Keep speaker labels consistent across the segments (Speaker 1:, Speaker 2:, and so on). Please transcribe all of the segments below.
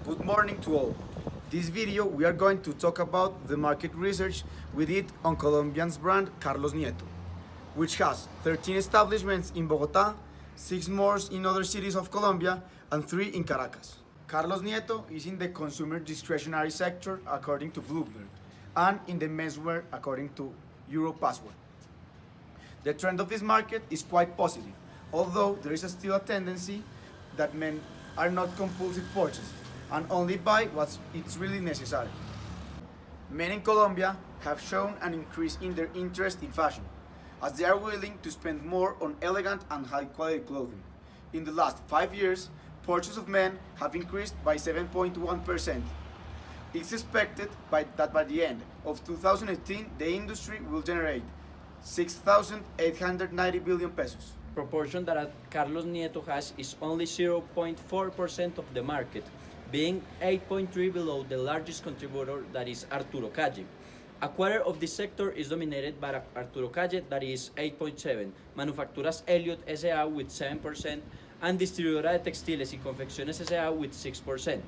Speaker 1: Good morning to all. This video we are going to talk about the market research we did on Colombian's brand Carlos Nieto, which has 13 establishments in Bogotá, 6 more in other cities of Colombia, and 3 in Caracas. Carlos Nieto is in the consumer discretionary sector according to Bloomberg, and in the menswear according to Europassword. The trend of this market is quite positive, although there is still a tendency that men are not compulsive purchasers and only buy what it's really necessary. Men in Colombia have shown an increase in their interest in fashion, as they are willing to spend more on elegant and high quality clothing. In the last 5 years, purchases of men have increased by 7.1%. It's expected that by the end of 2018, the industry will generate 6,890 billion pesos.
Speaker 2: Proportion that Carlos Nieto has is only 0.4% of the market, being 8.3 below the largest contributor, that is Arturo Calle. A quarter of this sector is dominated by Arturo Calle, that is 8.7%, Manufacturas Elliot S.A. with 7%, and Distribuidora de Textiles y Confecciones S.A. with 6%.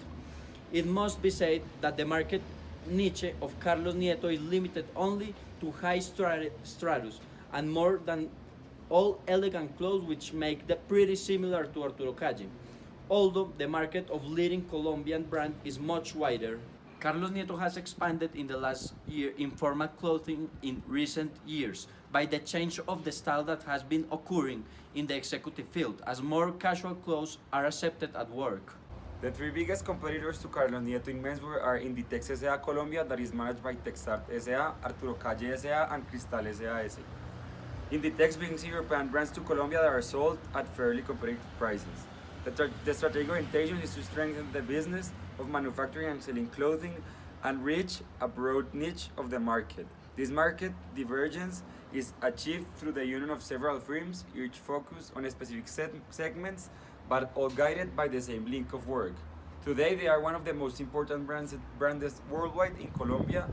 Speaker 2: It must be said that the market niche of Carlos Nieto is limited only to high stratus and more than all elegant clothes, which make them pretty similar to Arturo Calle, although the market of leading Colombian brand is much wider. Carlos Nieto has expanded in the last year in formal clothing in recent years by the change of the style that has been occurring in the executive field, as more casual clothes are accepted at work.
Speaker 3: The 3 biggest competitors to Carlos Nieto in menswear are Inditex S.A. Colombia, that is managed by Texart S.A., Arturo Calle S.A., and Cristal S.A. Inditex brings European brands to Colombia that are sold at fairly competitive prices. The strategic orientation is to strengthen the business of manufacturing and selling clothing and reach a broad niche of the market. This market divergence is achieved through the union of several firms, each focused on specific segments, but all guided by the same link of work. Today, they are one of the most important brands worldwide in Colombia.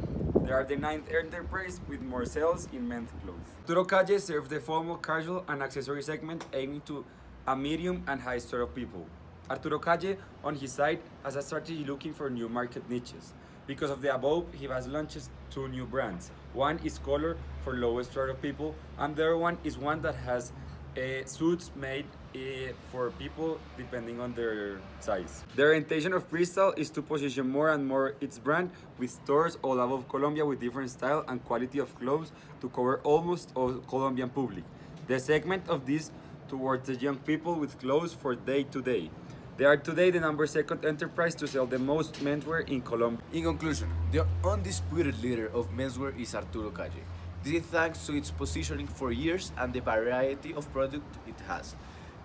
Speaker 3: They are the 9th enterprise with more sales in men's clothes. Arturo Calle serves the formal, casual, and accessory segment, aiming to a medium and high sort of people. Arturo Calle, on his side, has a strategy looking for new market niches. Because of the above, he has launched 2 new brands. One is color for lowest sort of people, and the other one is one that has suits made for people depending on their size. The orientation of Crystal is to position more and more its brand with stores all over Colombia with different style and quality of clothes to cover almost all Colombian public. The segment of this towards the young people with clothes for day to day. They are today the #2 enterprise to sell the most menswear in Colombia.
Speaker 4: In conclusion, the undisputed leader of menswear is Arturo Calle. This is thanks to its positioning for years and the variety of product it has.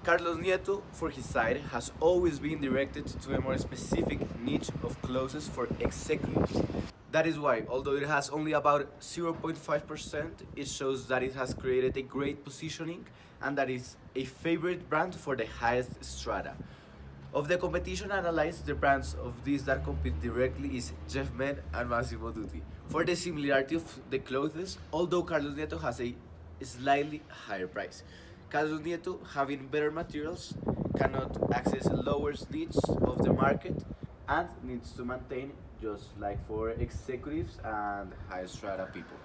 Speaker 4: Carlos Nieto, for his side, has always been directed to a more specific niche of clothes for executives. That is why, although it has only about 0.5%, it shows that it has created a great positioning and that it's a favorite brand for the highest strata. Of the competition analyzed, the brands of these that compete directly is Jeff Men and Massimo Dutti. For the similarity of the clothes, although Carlos Nieto has a slightly higher price. Carlos Nieto, having better materials, cannot access lower niche of the market and needs to maintain just like for executives and high strata people.